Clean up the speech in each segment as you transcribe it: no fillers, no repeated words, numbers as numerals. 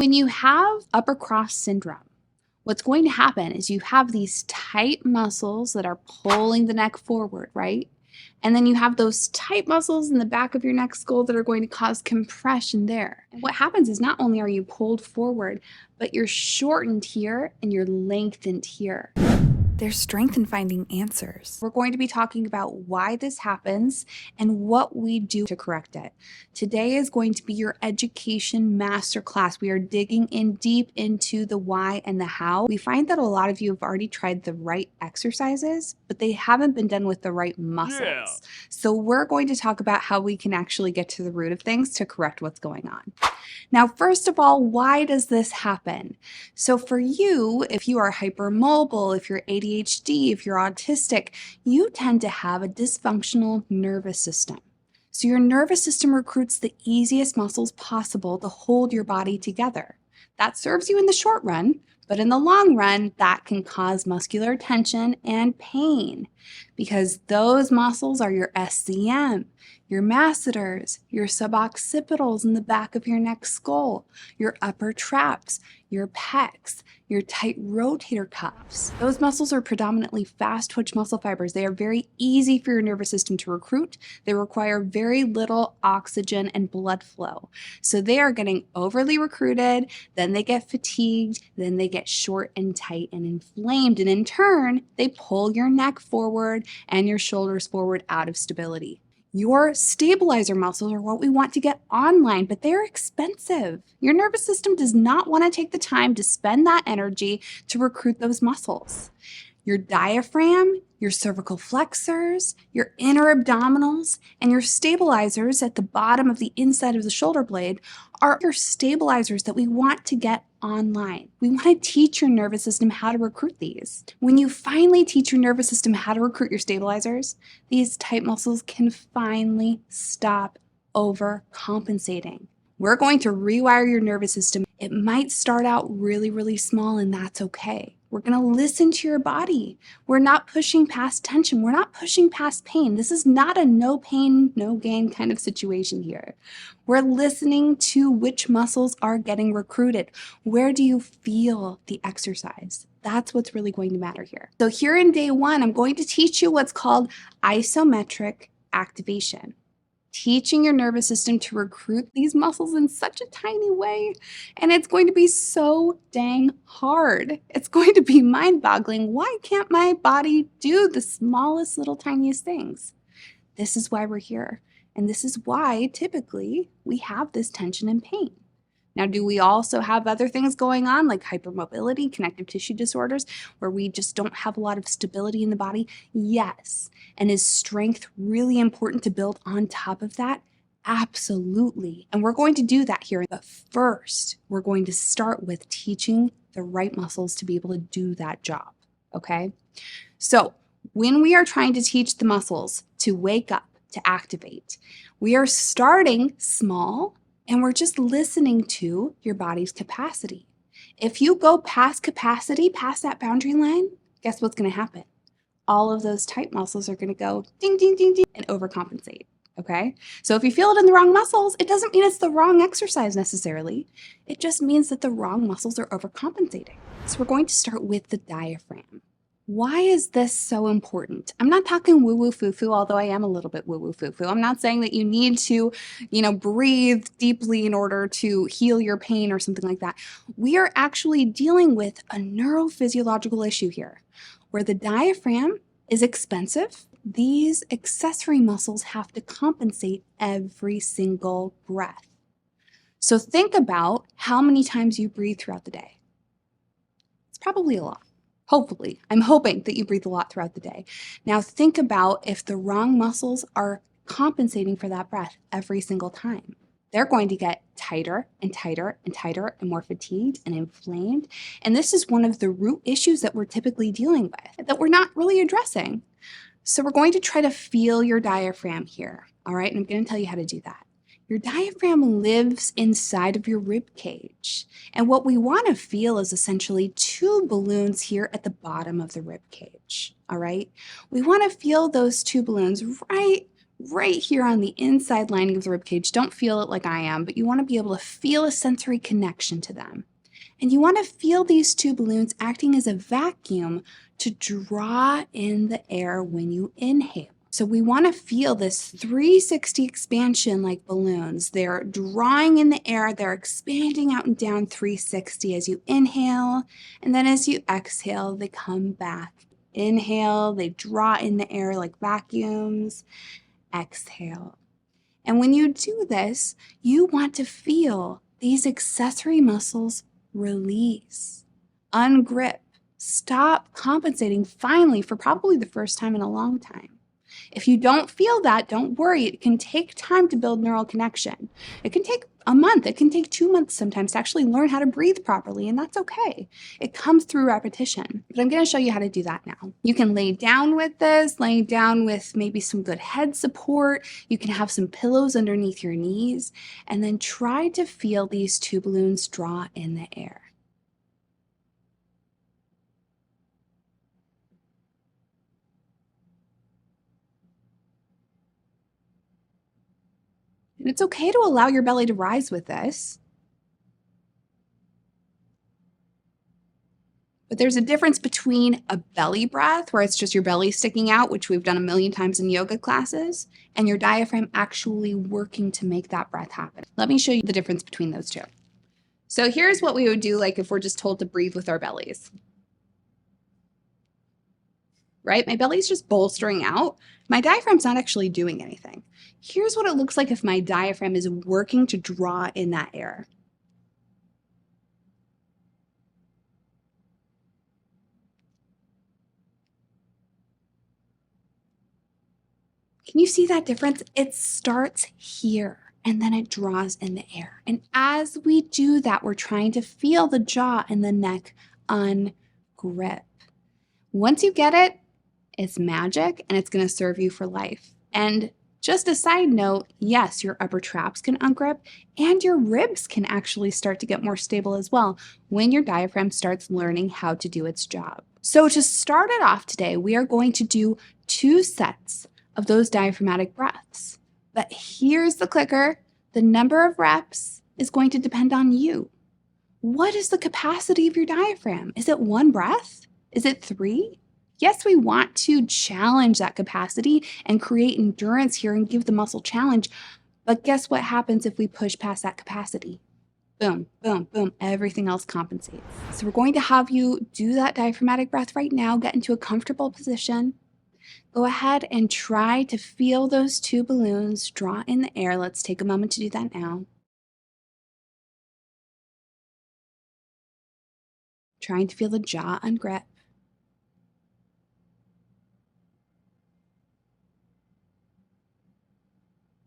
When you have upper cross syndrome, what's going to happen is you have these tight muscles that are pulling the neck forward, right? And then you have those tight muscles in the back of your neck skull that are going to cause compression there. And what happens is not only are you pulled forward, but you're shortened here and you're lengthened here. There's strength in finding answers. We're going to be talking about why this happens and what we do to correct it. Today is going to be your education masterclass. We are digging in deep into the why and the how. We find that a lot of you have already tried the right exercises, but they haven't been done with the right muscles. Yeah. So we're going to talk about how we can actually get to the root of things to correct what's going on. Now, first of all, why does this happen? So for you, if you are hypermobile, if you're ADHD, if you're autistic, you tend to have a dysfunctional nervous system. So your nervous system recruits the easiest muscles possible to hold your body together. That serves you in the short run, but in the long run, that can cause muscular tension and pain because those muscles are your SCM, your masseters, your suboccipitals in the back of your neck skull, your upper traps, your pecs, your tight rotator cuffs. Those muscles are predominantly fast twitch muscle fibers. They are very easy for your nervous system to recruit. They require very little oxygen and blood flow. So they are getting overly recruited, then they get fatigued, then they get short and tight and inflamed. And in turn, they pull your neck forward and your shoulders forward out of stability. Your stabilizer muscles are what we want to get online, but they're expensive. Your nervous system does not want to take the time to spend that energy to recruit those muscles. Your diaphragm, your cervical flexors, your inner abdominals, and your stabilizers at the bottom of the inside of the shoulder blade are your stabilizers that we want to get online. We want to teach your nervous system how to recruit these. When you finally teach your nervous system how to recruit your stabilizers, these tight muscles can finally stop overcompensating. We're going to rewire your nervous system. It might start out really, really small, and that's okay. We're going to listen to your body. We're not pushing past tension. We're not pushing past pain. This is not a no pain, no gain kind of situation here. We're listening to which muscles are getting recruited. Where do you feel the exercise? That's what's really going to matter here. So here in day one, I'm going to teach you what's called isometric activation. Teaching your nervous system to recruit these muscles in such a tiny way. And it's going to be so dang hard. It's going to be mind-boggling. Why can't my body do the smallest little tiniest things? This is why we're here. And this is why typically we have this tension and pain. Now, do we also have other things going on like hypermobility, connective tissue disorders, where we just don't have a lot of stability in the body? Yes. And is strength really important to build on top of that? Absolutely. And we're going to do that here. But first, we're going to start with teaching the right muscles to be able to do that job, okay? So when we are trying to teach the muscles to wake up, to activate, we are starting small, and we're just listening to your body's capacity. If you go past capacity, past that boundary line, guess what's going to happen? All of those tight muscles are going to go ding, ding, ding, ding, and overcompensate, okay? So if you feel it in the wrong muscles, it doesn't mean it's the wrong exercise necessarily. It just means that the wrong muscles are overcompensating. So we're going to start with the diaphragm. Why is this so important? I'm not talking woo-woo foo-foo, although I am a little bit woo-woo foo-foo. I'm not saying that you need to, breathe deeply in order to heal your pain or something like that. We are actually dealing with a neurophysiological issue here, where the diaphragm is expensive. These accessory muscles have to compensate every single breath. So think about how many times you breathe throughout the day. It's probably a lot. Hopefully, I'm hoping that you breathe a lot throughout the day. Now think about if the wrong muscles are compensating for that breath every single time. They're going to get tighter and tighter and tighter and more fatigued and inflamed. And this is one of the root issues that we're typically dealing with, that we're not really addressing. So we're going to try to feel your diaphragm here, all right? And I'm going to tell you how to do that. Your diaphragm lives inside of your rib cage. And what we want to feel is essentially two balloons here at the bottom of the rib cage, all right? We want to feel those two balloons right right here on the inside lining of the ribcage. Don't feel it like I am, but you want to be able to feel a sensory connection to them. And you want to feel these two balloons acting as a vacuum to draw in the air when you inhale. So we want to feel this 360 expansion like balloons. They're drawing in the air, they're expanding out and down 360 as you inhale, and then as you exhale, they come back. Inhale, they draw in the air like vacuums. Exhale. And when you do this, you want to feel these accessory muscles release, ungrip, stop compensating finally for probably the first time in a long time. If you don't feel that, don't worry. It can take time to build neural connection. It can take a month. It can take 2 months sometimes to actually learn how to breathe properly, and that's okay. It comes through repetition. But I'm going to show you how to do that now. You can lay down with this, laying down with maybe some good head support. You can have some pillows underneath your knees, and then try to feel these two balloons draw in the air. And it's okay to allow your belly to rise with this. But there's a difference between a belly breath, where it's just your belly sticking out, which we've done a million times in yoga classes, and your diaphragm actually working to make that breath happen. Let me show you the difference between those two. So here's what we would do, like if we're just told to breathe with our bellies. Right? My belly's just bolstering out. My diaphragm's not actually doing anything. Here's what it looks like if my diaphragm is working to draw in that air. Can you see that difference? It starts here and then it draws in the air. And as we do that, we're trying to feel the jaw and the neck ungrip. Once you get it, it's magic and it's going to serve you for life. And just a side note, yes, your upper traps can ungrip and your ribs can actually start to get more stable as well when your diaphragm starts learning how to do its job. So to start it off today, we are going to do 2 sets of those diaphragmatic breaths. But here's the clicker. The number of reps is going to depend on you. What is the capacity of your diaphragm? Is it 1 breath? Is it 3? Yes, we want to challenge that capacity and create endurance here and give the muscle challenge. But guess what happens if we push past that capacity? Boom, boom, boom, everything else compensates. So we're going to have you do that diaphragmatic breath right now, get into a comfortable position. Go ahead and try to feel those 2 balloons draw in the air. Let's take a moment to do that now. Trying to feel the jaw ungrip.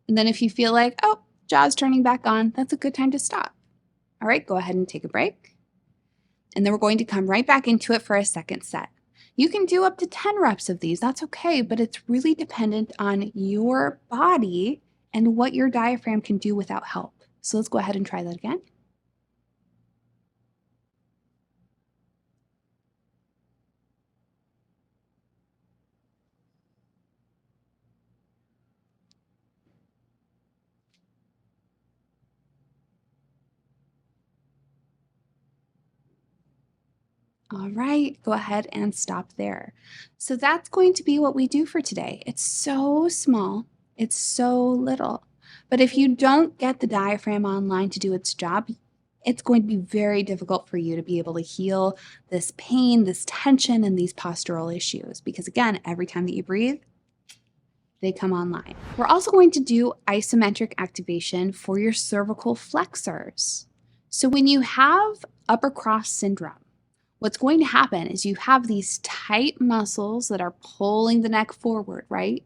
And then if you feel like, oh, jaw's turning back on, that's a good time to stop. All right, go ahead and take a break. And then we're going to come right back into it for a second set. You can do up to 10 reps of these, that's okay, but it's really dependent on your body and what your diaphragm can do without help. So let's go ahead and try that again. All right, go ahead and stop there. So that's going to be what we do for today. It's so small, it's so little. But if you don't get the diaphragm online to do its job, it's going to be very difficult for you to be able to heal this pain, this tension, and these postural issues. Because again, every time that you breathe, they come online. We're also going to do isometric activation for your cervical flexors. So when you have upper cross syndrome, what's going to happen is you have these tight muscles that are pulling the neck forward, right?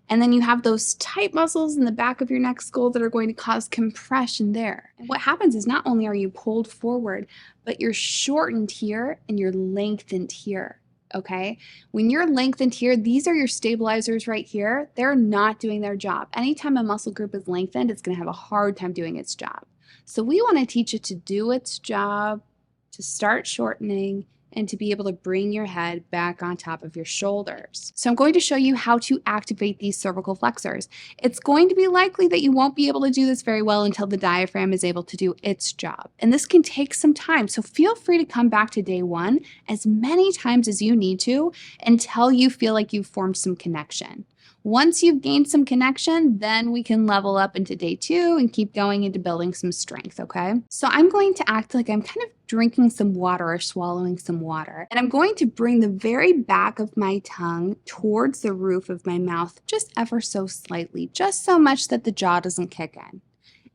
And then you have those tight muscles in the back of your neck skull that are going to cause compression there. And what happens is not only are you pulled forward, but you're shortened here and you're lengthened here, okay? When you're lengthened here, these are your stabilizers right here. They're not doing their job. Anytime a muscle group is lengthened, it's going to have a hard time doing its job. So we want to teach it to do its job, to start shortening and to be able to bring your head back on top of your shoulders. So I'm going to show you how to activate these cervical flexors. It's going to be likely that you won't be able to do this very well until the diaphragm is able to do its job. And this can take some time. So feel free to come back to day one as many times as you need to until you feel like you've formed some connection. Once you've gained some connection, then we can level up into day two and keep going into building some strength, okay? So I'm going to act like I'm kind of drinking some water or swallowing some water. And I'm going to bring the very back of my tongue towards the roof of my mouth just ever so slightly, just so much that the jaw doesn't kick in.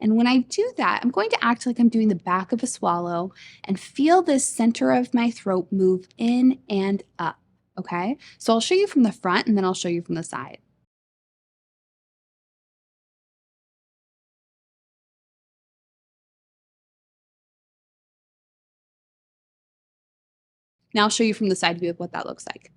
And when I do that, I'm going to act like I'm doing the back of a swallow and feel this center of my throat move in and up, okay? So I'll show you from the front and then I'll show you from the side. Now I'll show you from the side view of what that looks like.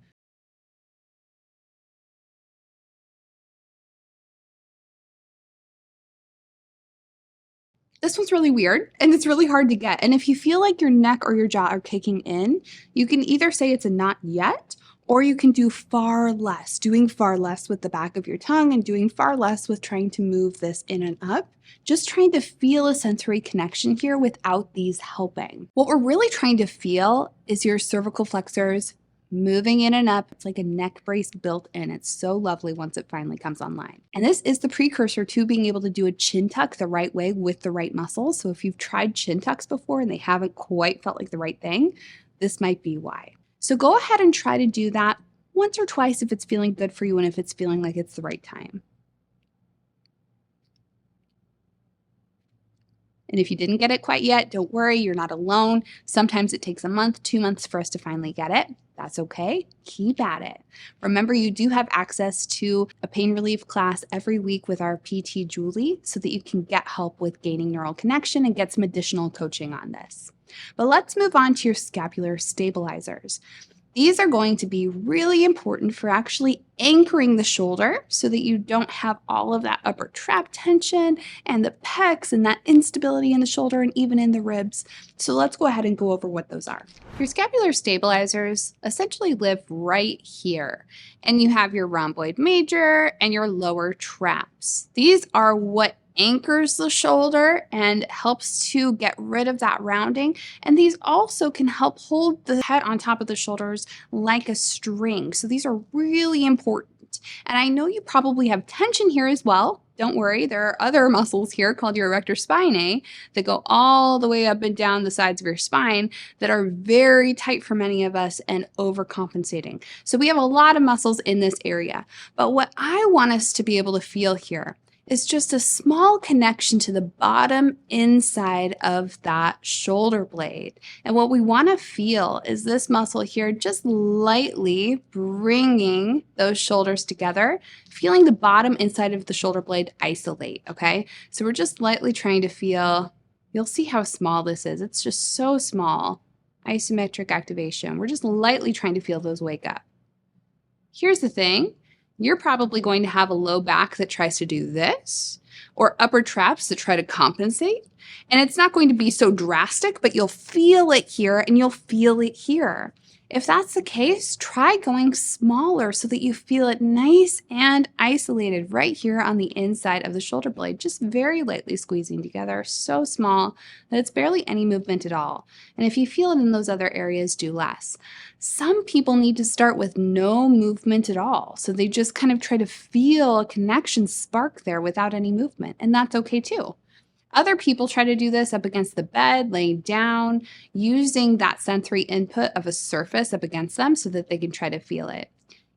This one's really weird and it's really hard to get. And if you feel like your neck or your jaw are kicking in, you can either say it's a not yet, or you can do far less, doing far less with the back of your tongue and doing far less with trying to move this in and up, just trying to feel a sensory connection here without these helping. What we're really trying to feel is your cervical flexors moving in and up. It's like a neck brace built in. It's so lovely once it finally comes online. And this is the precursor to being able to do a chin tuck the right way with the right muscles. So if you've tried chin tucks before and they haven't quite felt like the right thing, this might be why. So go ahead and try to do that once or twice if it's feeling good for you and if it's feeling like it's the right time. And if you didn't get it quite yet, don't worry, you're not alone. Sometimes it takes a month, 2 months for us to finally get it. That's okay. Keep at it. Remember, you do have access to a pain relief class every week with our PT Julie so that you can get help with gaining neural connection and get some additional coaching on this. But let's move on to your scapular stabilizers. These are going to be really important for actually anchoring the shoulder so that you don't have all of that upper trap tension and the pecs and that instability in the shoulder and even in the ribs. So let's go ahead and go over what those are. Your scapular stabilizers essentially live right here. And you have your rhomboid major and your lower traps. These are what anchors the shoulder and helps to get rid of that rounding. And these also can help hold the head on top of the shoulders like a string. So these are really important. And I know you probably have tension here as well. Don't worry, there are other muscles here called your erector spinae that go all the way up and down the sides of your spine that are very tight for many of us and overcompensating. So we have a lot of muscles in this area. But what I want us to be able to feel here is just a small connection to the bottom inside of that shoulder blade. And what we want to feel is this muscle here just lightly bringing those shoulders together, feeling the bottom inside of the shoulder blade isolate, okay? So we're just lightly trying to feel, you'll see how small this is. It's just so small. Isometric activation. We're just lightly trying to feel those wake up. Here's the thing. You're probably going to have a low back that tries to do this, or upper traps that try to compensate. And it's not going to be so drastic, but you'll feel it here and you'll feel it here. If that's the case, try going smaller so that you feel it nice and isolated right here on the inside of the shoulder blade, just very lightly squeezing together, so small that it's barely any movement at all. And if you feel it in those other areas, do less. Some people need to start with no movement at all, so they just kind of try to feel a connection spark there without any movement, and that's okay too. Other people try to do this up against the bed, laying down, using that sensory input of a surface up against them so that they can try to feel it.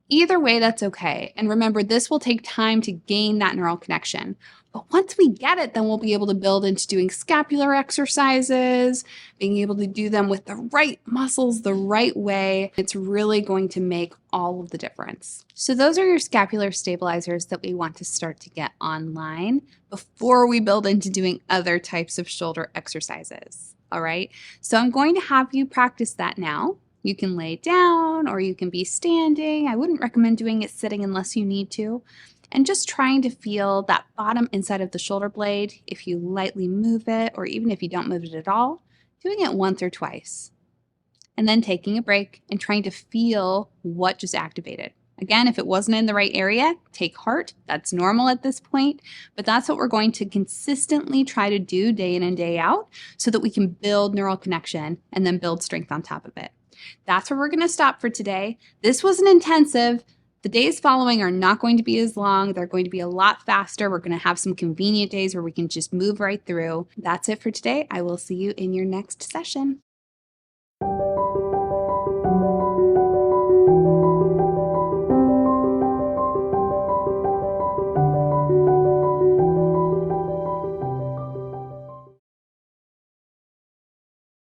Either way, that's okay. And remember, this will take time to gain that neural connection. But once we get it, then we'll be able to build into doing scapular exercises, being able to do them with the right muscles the right way. It's really going to make all of the difference. So those are your scapular stabilizers that we want to start to get online before we build into doing other types of shoulder exercises. All right, so I'm going to have you practice that now. You can lay down or you can be standing. I wouldn't recommend doing it sitting unless you need to. And just trying to feel that bottom inside of the shoulder blade. If you lightly move it, or even if you don't move it at all, doing it once or twice. and then taking a break and trying to feel what just activated. Again, if it wasn't in the right area, take heart. That's normal at this point, but that's what we're going to consistently try to do day in and day out so that we can build neural connection and then build strength on top of it. That's where we're going to stop for today. This was an intensive. The days following are not going to be as long. They're going to be a lot faster. We're going to have some convenient days where we can just move right through. That's it for today. I will see you in your next session.